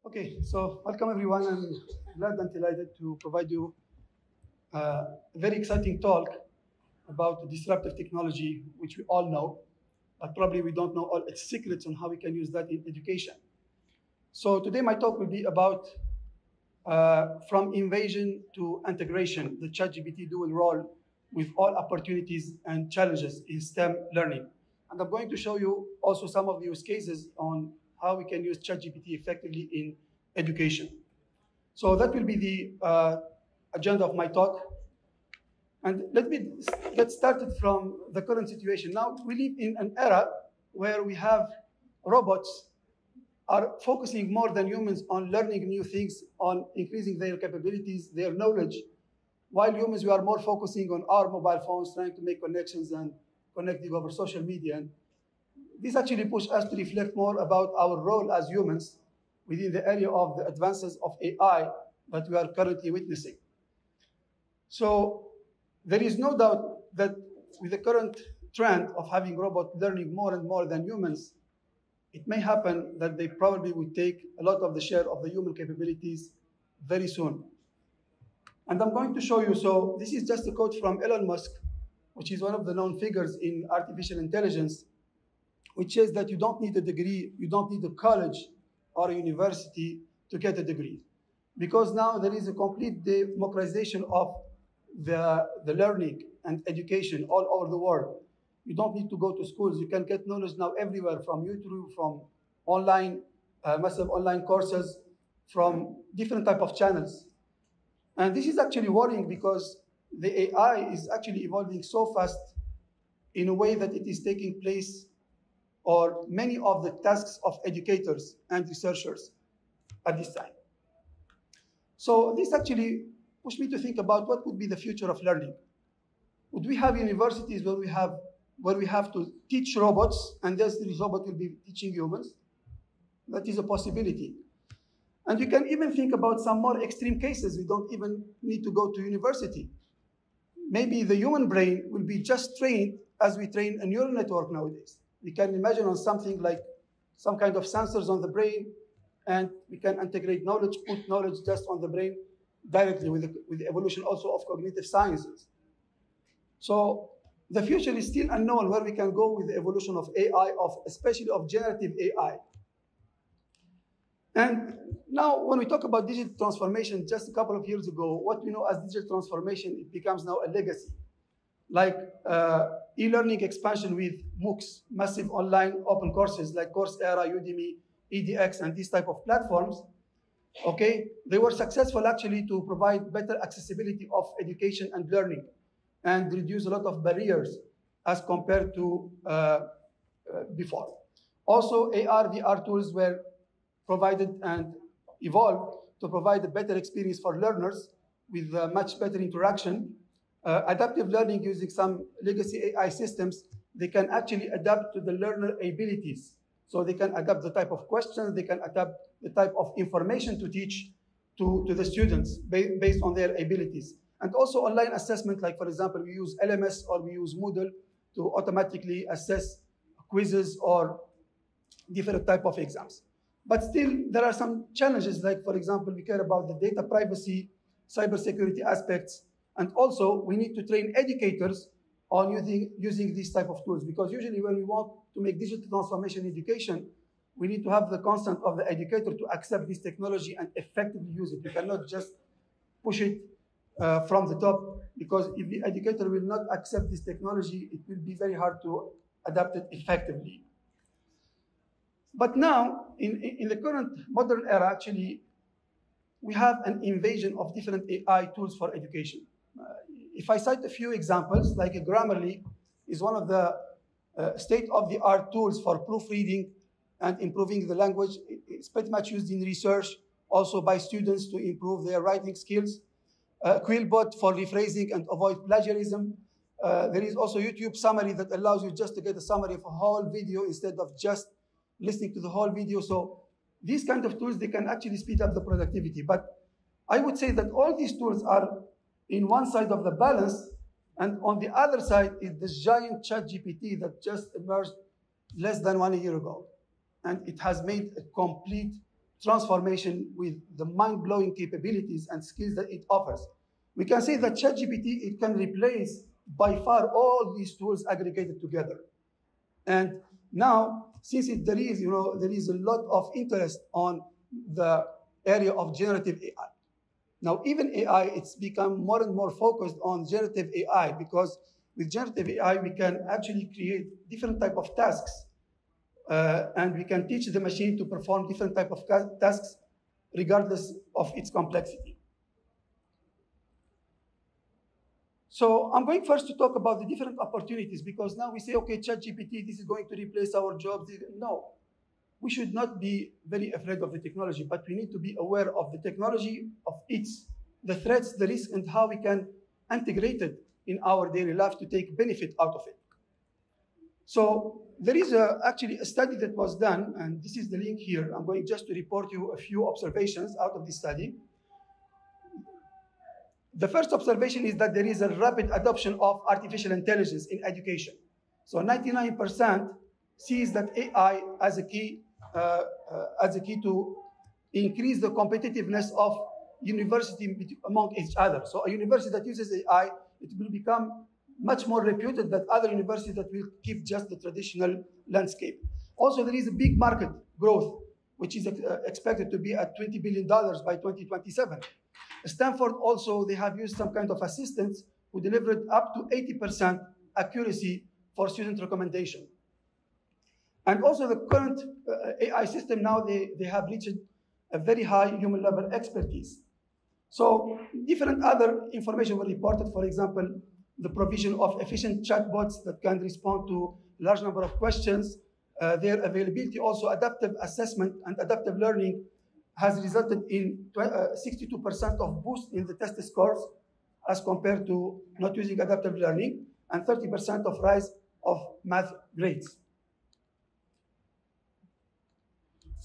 Okay, so welcome everyone. I'm glad and delighted to provide you a very exciting talk about disruptive technology, which we all know, but probably we don't know all its secrets on how we can use that in education. So today my talk will be about from invasion to integration, the ChatGPT dual role with all opportunities and challenges in STEM learning. And I'm going to show you also some of the use cases on how we can use ChatGPT effectively in education. So that will be the agenda of my talk. And let me get started from the current situation. Now, we live in an era where we have robots are focusing more than humans on learning new things, on increasing their capabilities, their knowledge, while humans, we are more focusing on our mobile phones, trying to make connections and connecting over social media. And this actually pushes us to reflect more about our role as humans within the area of the advances of AI that we are currently witnessing. So there is no doubt that with the current trend of having robots learning more and more than humans, it may happen that they probably would take a lot of the share of the human capabilities very soon. And I'm going to show you, so this is just a quote from Elon Musk, which is one of the known figures in artificial intelligence, which says that you don't need a degree, you don't need a college or a university to get a degree. Because now there is a complete democratization of the learning and education all over the world. You don't need to go to schools. You can get knowledge now everywhere, from YouTube, from online, massive online courses, from different type of channels. And this is actually worrying because the AI is actually evolving so fast in a way that it is taking place, or many of the tasks of educators and researchers at this time. So this actually pushed me to think about what would be the future of learning. Would we have universities where we have to teach robots, and this robot will be teaching humans? That is a possibility. And you can even think about some more extreme cases. We don't even need to go to university. Maybe the human brain will be just trained as we train a neural network nowadays. We can imagine on something like some kind of sensors on the brain, and we can integrate knowledge, put knowledge just on the brain directly with the evolution also of cognitive sciences. So the future is still unknown where we can go with the evolution of AI, especially of generative AI. And now when we talk about digital transformation, just a couple of years ago, what we know as digital transformation, it becomes now a legacy. Like e-learning expansion with MOOCs, massive online open courses like Coursera, Udemy, EDX, and these type of platforms, okay, they were successful actually to provide better accessibility of education and learning and reduce a lot of barriers as compared to before. Also, AR, VR tools were provided and evolved to provide a better experience for learners with much better interaction. Adaptive learning using some legacy AI systems, they can actually adapt to the learner abilities. So they can adapt the type of questions, they can adapt the type of information to teach to the students based on their abilities. And also online assessment, like for example, we use LMS or we use Moodle to automatically assess quizzes or different type of exams. But still, there are some challenges, like for example, we care about the data privacy, cybersecurity aspects, and also we need to train educators on using these type of tools, because usually when we want to make digital transformation education, we need to have the consent of the educator to accept this technology and effectively use it. You cannot just push it from the top, because if the educator will not accept this technology, it will be very hard to adapt it effectively. But now, in the current modern era, actually, we have an invasion of different AI tools for education. If I cite a few examples, like Grammarly is one of the state-of-the-art tools for proofreading and improving the language. It's pretty much used in research, also by students to improve their writing skills. Quillbot for rephrasing and avoid plagiarism. There is also YouTube Summary that allows you just to get a summary of a whole video instead of just listening to the whole video. So these kind of tools, they can actually speed up the productivity. But I would say that all these tools are in one side of the balance, and on the other side is this giant ChatGPT that just emerged less than 1 year ago. And it has made a complete transformation with the mind-blowing capabilities and skills that it offers. We can say that ChatGPT, it can replace by far all these tools aggregated together. And now, since there is a lot of interest on the area of generative AI. Now, even AI, it's become more and more focused on generative AI, because with generative AI, we can actually create different type of tasks, and we can teach the machine to perform different type of tasks regardless of its complexity. So I'm going first to talk about the different opportunities, because now we say, okay, ChatGPT, this is going to replace our jobs. No, we should not be very afraid of the technology, but we need to be aware of the technology, of the threats, the risks, and how we can integrate it in our daily life to take benefit out of it. So there is actually a study that was done, and this is the link here. I'm going just to report you a few observations out of this study. The first observation is that there is a rapid adoption of artificial intelligence in education. So 99% sees that AI as a key to increase the competitiveness of university among each other. So a university that uses AI, it will become much more reputed than other universities that will keep just the traditional landscape. Also, there is a big market growth, which is expected to be at $20 billion by 2027. Stanford also, they have used some kind of assistants who delivered up to 80% accuracy for student recommendation. And also the current AI system now, they have reached a very high human level expertise. So different other information were reported, for example, the provision of efficient chatbots that can respond to a large number of questions, their availability, also adaptive assessment and adaptive learning has resulted in 62% of boost in the test scores as compared to not using adaptive learning, and 30% of rise of math grades.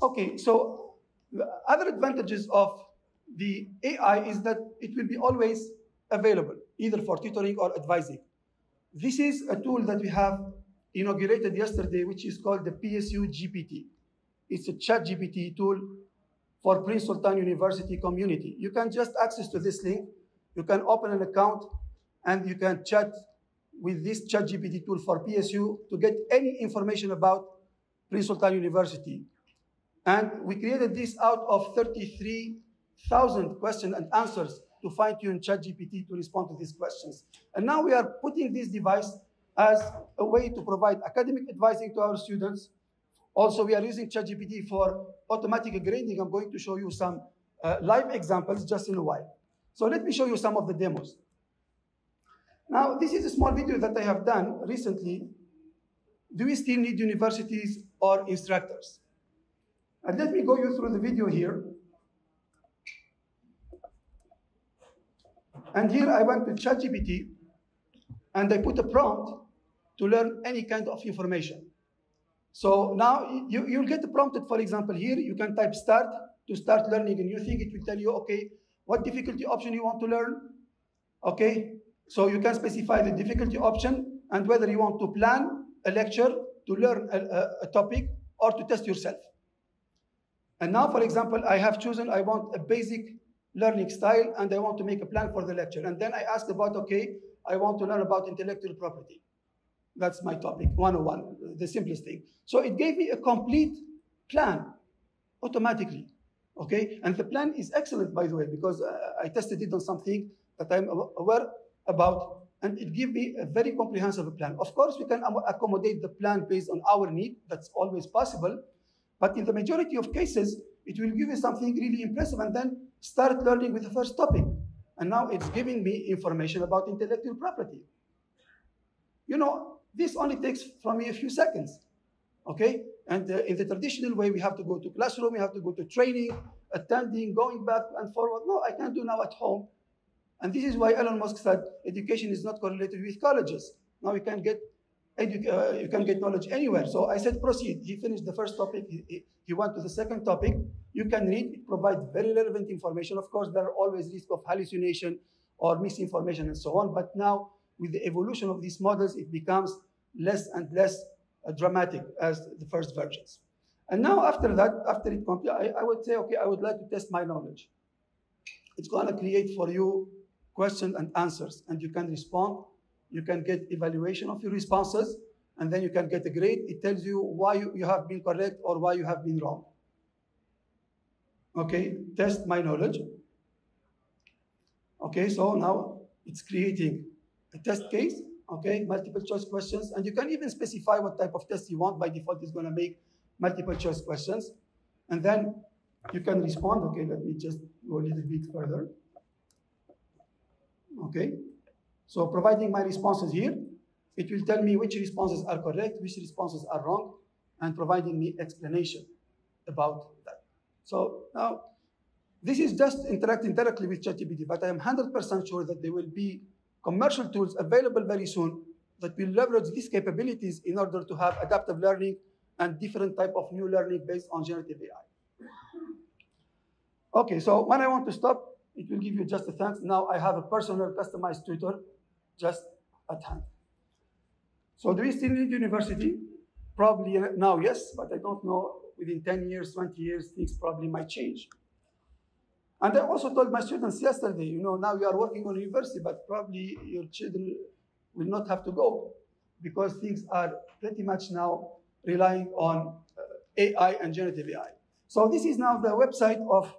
Okay, so the other advantages of the AI is that it will be always available, either for tutoring or advising. This is a tool that we have inaugurated yesterday, which is called the PSU GPT. It's a ChatGPT tool for Prince Sultan University community. You can just access to this link. You can open an account and you can chat with this ChatGPT tool for PSU to get any information about Prince Sultan University. And we created this out of 33,000 questions and answers to fine-tune ChatGPT to respond to these questions. And now we are putting this device as a way to provide academic advising to our students. Also, we are using ChatGPT for automatic grading. I'm going to show you some live examples just in a while. So let me show you some of the demos. Now, this is a small video that I have done recently. Do we still need universities or instructors? And let me go you through the video here. And here I went to ChatGPT and I put a prompt to learn any kind of information. So now you'll get prompted, for example, here you can type start to start learning a new thing. It will tell you, okay, what difficulty option you want to learn. Okay, so you can specify the difficulty option and whether you want to plan a lecture to learn a topic or to test yourself. And now, for example, I have chosen, I want a basic learning style and I want to make a plan for the lecture. And then I asked about, okay, I want to learn about intellectual property. That's my topic, 101, the simplest thing. So it gave me a complete plan automatically, okay? And the plan is excellent, by the way, because I tested it on something that I'm aware about, and it gave me a very comprehensive plan. Of course, we can accommodate the plan based on our need. That's always possible. But in the majority of cases, it will give you something really impressive and then start learning with the first topic. And now it's giving me information about intellectual property. You know, this only takes from me a few seconds, okay? And in the traditional way, we have to go to classroom, we have to go to training, attending, going back and forward. No, I can do now at home. And this is why Elon Musk said education is not correlated with colleges. Now you can get knowledge anywhere. So I said proceed. He finished the first topic. He went to the second topic. You can read. It provides very relevant information. Of course, there are always risks of hallucination or misinformation and so on. But now, with the evolution of these models, it becomes less and less dramatic as the first versions. And now after that, after it completes, I would say, okay, I would like to test my knowledge. It's going to create for you questions and answers, and you can respond. You can get evaluation of your responses, and then you can get a grade. It tells you why you have been correct or why you have been wrong. Okay, test my knowledge. Okay, so now it's creating a test case, okay, multiple choice questions, and you can even specify what type of test you want. By default, it's going to make multiple choice questions, and then you can respond. Okay, let me just go a little bit further. Okay, so providing my responses here, it will tell me which responses are correct, which responses are wrong, and providing me explanation about that. So now, this is just interacting directly with ChatGPT, but I am 100% sure that there will be commercial tools available very soon that will leverage these capabilities in order to have adaptive learning and different type of new learning based on generative AI. Okay, so when I want to stop, it will give you just a thanks. Now I have a personal customized tutor just at hand. So do we still need university? Probably now, yes, but I don't know, within 10 years, 20 years, things probably might change. And I also told my students yesterday, you know, now you are working on university, but probably your children will not have to go because things are pretty much now relying on AI and generative AI. So this is now the website of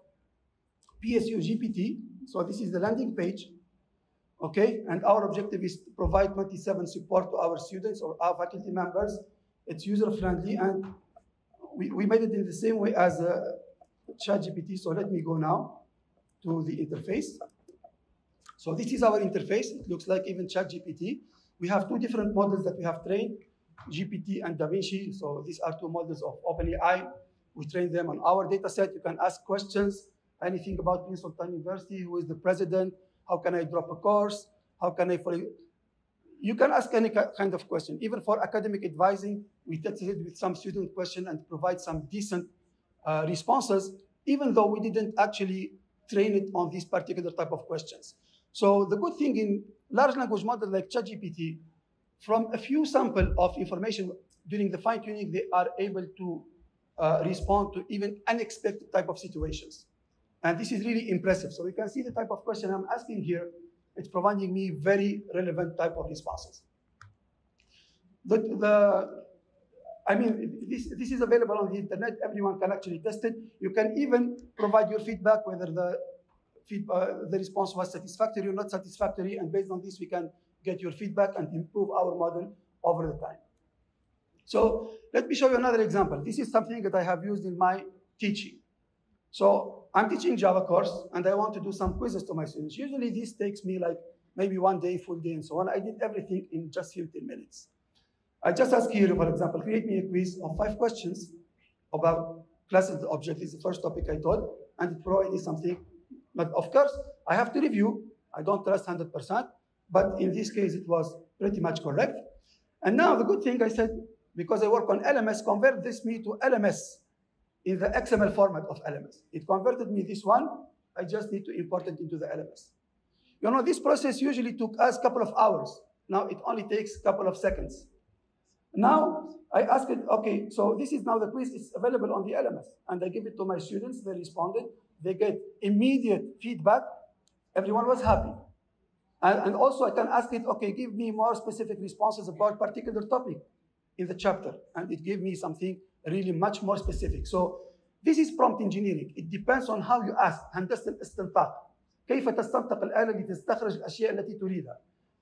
PSU GPT. So this is the landing page, okay? And our objective is to provide 27 support to our students or our faculty members. It's user-friendly, and we made it in the same way as ChatGPT. So let me go now to the interface. So this is our interface. It looks like even ChatGPT. We have two different models that we have trained, GPT and DaVinci. So these are two models of OpenAI. We train them on our data set. You can ask questions, anything about Prince Sultan University, who is the president, how can I drop a course, how can I, you can ask any kind of question. Even for academic advising, we tested it with some student question and provide some decent responses, even though we didn't actually train it on these particular type of questions. So the good thing in large language model like ChatGPT, from a few sample of information during the fine-tuning, they are able to respond to even unexpected type of situations. And this is really impressive. So you can see the type of question I'm asking here. It's providing me very relevant type of responses. I mean, this is available on the internet. Everyone can actually test it. You can even provide your feedback, whether the response was satisfactory or not satisfactory. And based on this, we can get your feedback and improve our model over the time. So let me show you another example. This is something that I have used in my teaching. So I'm teaching Java course, and I want to do some quizzes to my students. Usually this takes me like maybe one day, full day, and so on. I did everything in just 15 minutes. I just ask here, for example, create me a quiz of 5 questions about classes object. This is the first topic I taught, and it provided something. But of course, I have to review. I don't trust 100%, but in this case, it was pretty much correct. And now the good thing I said, because I work on LMS, convert this me to LMS in the XML format of LMS. It converted me this one. I just need to import it into the LMS. You know, this process usually took us a couple of hours. Now it only takes a couple of seconds. Now I asked it, okay, so this is now the quiz is available on the LMS. And I give it to my students. They responded. They get immediate feedback. Everyone was happy. And also I can ask it, okay, give me more specific responses about particular topic in the chapter. And it gave me something really much more specific. So this is prompt engineering. It depends on how you ask. هندسة الاستنطاق. كيف تستنطق الآلة لتستخرج الأشياء التي تريدها.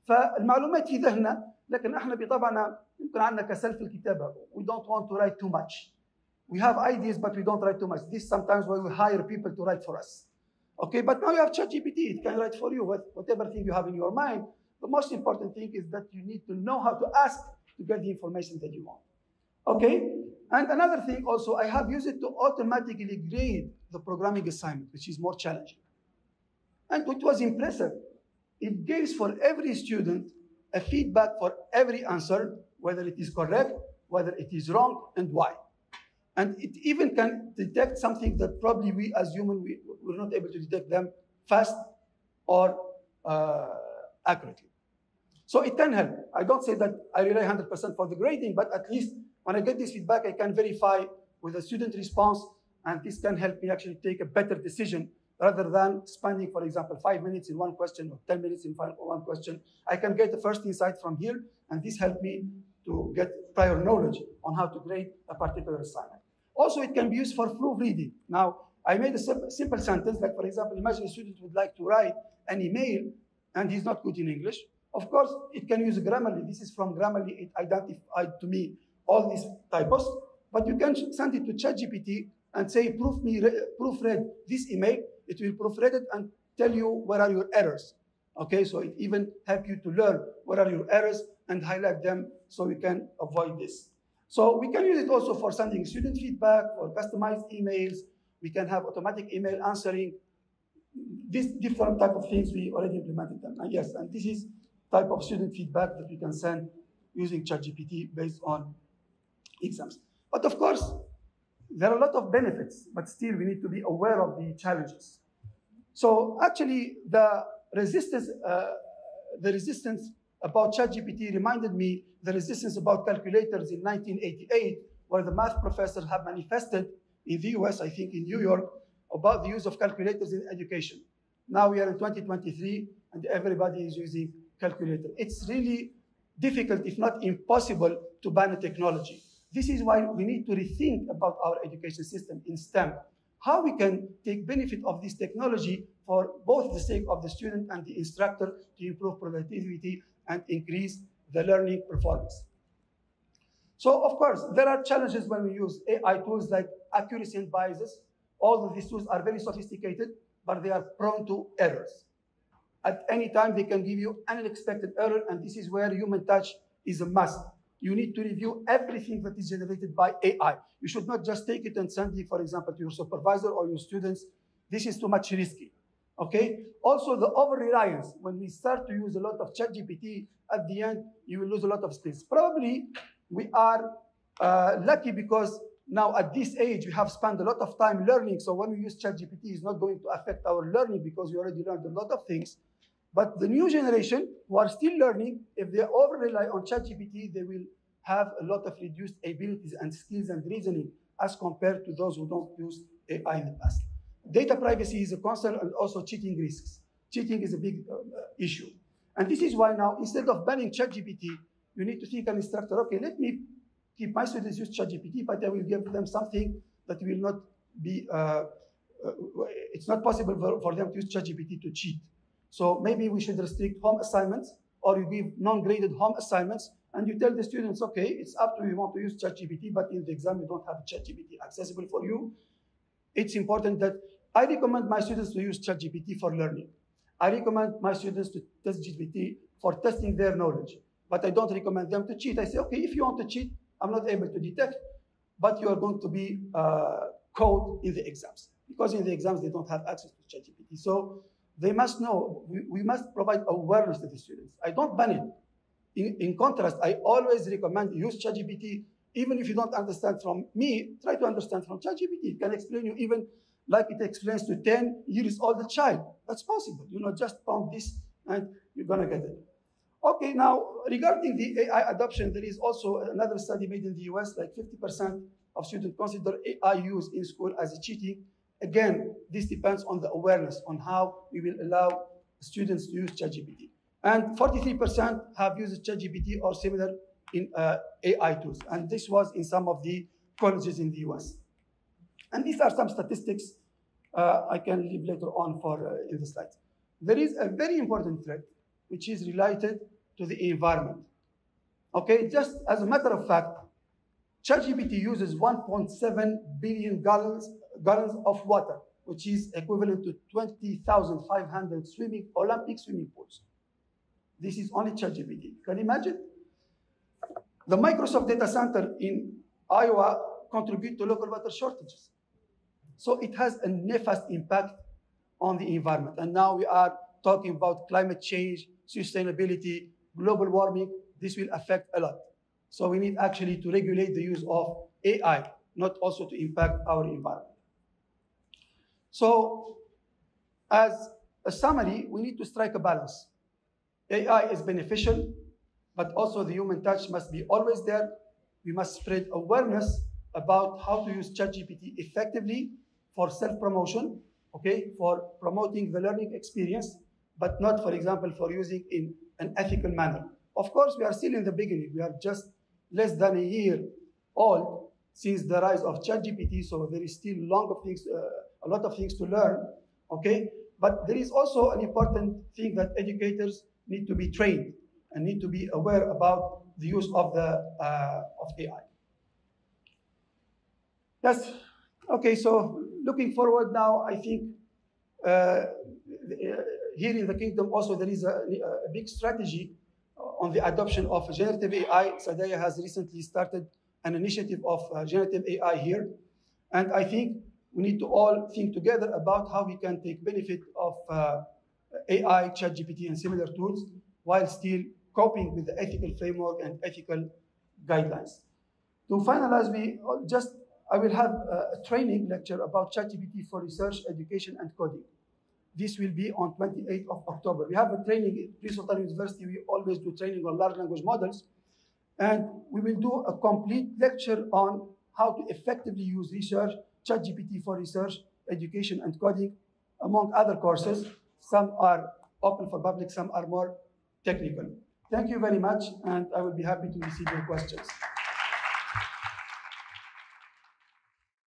فالمعلومات في ذهننا، لكن احنا بطبعنا يمكن عندنا كسل في الكتابة. We don't want to write too much. We have ideas, but we don't write too much. This sometimes why we hire people to write for us. Okay, but now you have ChatGPT. It can write for you whatever thing you have in your mind. The most important thing is that you need to know how to ask to get the information that you want. Okay, and another thing also, I have used it to automatically grade the programming assignment, which is more challenging. And it was impressive. It gives for every student a feedback for every answer, whether it is correct, whether it is wrong, and why. And it even can detect something that probably we as humans, we're not able to detect them fast or accurately. So it can help. I don't say that I rely 100% for the grading, but at least when I get this feedback, I can verify with a student response, and this can help me actually take a better decision rather than spending, for example, 5 minutes in one question or 10 minutes in one question. I can get the first insight from here, and this helped me to get prior knowledge on how to grade a particular assignment. Also, it can be used for proofreading. Now, I made a simple sentence, like, for example, imagine a student would like to write an email, and he's not good in English. Of course, it can use Grammarly. This is from Grammarly. It identified to me all these typos, but you can send it to ChatGPT and say, proofread this email. It will proofread it and tell you where are your errors. Okay, so it even helps you to learn what are your errors and highlight them so you can avoid this. So we can use it also for sending student feedback, for customized emails. We can have automatic email answering. These different type of things, we already implemented them. And yes, and this is type of student feedback that we can send using ChatGPT based on exams. But of course, there are a lot of benefits, but still we need to be aware of the challenges. So actually, the resistance about ChatGPT reminded me the resistance about calculators in 1988, where the math professors have manifested in the US, I think in New York, about the use of calculators in education. Now we are in 2023, and everybody is using calculator. It's really difficult, if not impossible, to ban a technology. This is why we need to rethink about our education system in STEM, how we can take benefit of this technology for both the sake of the student and the instructor to improve productivity and increase the learning performance. So of course, there are challenges when we use AI tools like accuracy and biases. All of these tools are very sophisticated, but they are prone to errors. At any time, they can give you an unexpected error, and this is where human touch is a must. You need to review everything that is generated by AI. You should not just take it and send it, for example, to your supervisor or your students. This is too much risky, okay? Also, the over-reliance. When we start to use a lot of ChatGPT, at the end, you will lose a lot of skills. Probably, we are lucky because now at this age, we have spent a lot of time learning. So when we use ChatGPT, it's not going to affect our learning because we already learned a lot of things. But the new generation who are still learning, if they over-rely on ChatGPT, they will have a lot of reduced abilities and skills and reasoning as compared to those who don't use AI in the past. Data privacy is a concern, and also cheating risks. Cheating is a big issue. And this is why now, instead of banning ChatGPT, you need to think an instructor, okay, let me keep my students use ChatGPT, but I will give them something that will not be, it's not possible for them to use ChatGPT to cheat. So maybe we should restrict home assignments, or you give non-graded home assignments, and you tell the students, okay, it's up to you, want to use ChatGPT, but in the exam you don't have ChatGPT accessible for you. It's important that I recommend my students to use ChatGPT for learning. I recommend my students to test GPT for testing their knowledge, but I don't recommend them to cheat. I say, okay, if you want to cheat, I'm not able to detect, but you are going to be caught in the exams, because in the exams they don't have access to ChatGPT. So they must know, we must provide awareness to the students. I don't ban it. In contrast, I always recommend use ChatGPT. Even if you don't understand from me, try to understand from ChatGPT. It can explain you even like it explains to 10 years old child. That's possible. You know, just prompt this and you're gonna get it. Okay, now regarding the AI adoption, there is also another study made in the US, like 50% of students consider AI use in school as a cheating. Again, this depends on the awareness on how we will allow students to use ChatGPT. And 43% have used ChatGPT or similar in AI tools. And this was in some of the colleges in the US. And these are some statistics I can leave later on for in the slides. There is a very important threat, which is related to the environment. Okay, just as a matter of fact, ChatGPT uses 1.7 billion gallons of water, which is equivalent to 20,500 Olympic swimming pools. This is only ChatGPT. Can you imagine? The Microsoft data center in Iowa contribute to local water shortages. So it has a nefast impact on the environment. And now we are talking about climate change, sustainability, global warming. This will affect a lot. So we need actually to regulate the use of AI, not also to impact our environment. So as a summary, we need to strike a balance. AI is beneficial, but also the human touch must be always there. We must spread awareness about how to use ChatGPT effectively for self-promotion, okay, for promoting the learning experience, but not, for example, for using in an ethical manner. Of course, we are still in the beginning. We are just less than a year old since the rise of ChatGPT, so there is still a lot of things to learn, okay? But there is also an important thing that educators need to be trained and need to be aware about the use of AI. Yes, okay, so looking forward now, I think here in the kingdom also there is a big strategy on the adoption of generative AI. Sadaya has recently started an initiative of generative AI here. And I think we need to all think together about how we can take benefit of AI, ChatGPT, and similar tools while still coping with the ethical framework and ethical guidelines. To finalize, I will have a training lecture about ChatGPT for research, education, and coding. This will be on 28th of October. We have a training at Prince Sultan University. We always do training on large language models. And we will do a complete lecture on how to effectively use research, ChatGPT for research, education, and coding, among other courses. Some are open for public, some are more technical. Thank you very much, and I will be happy to receive your questions.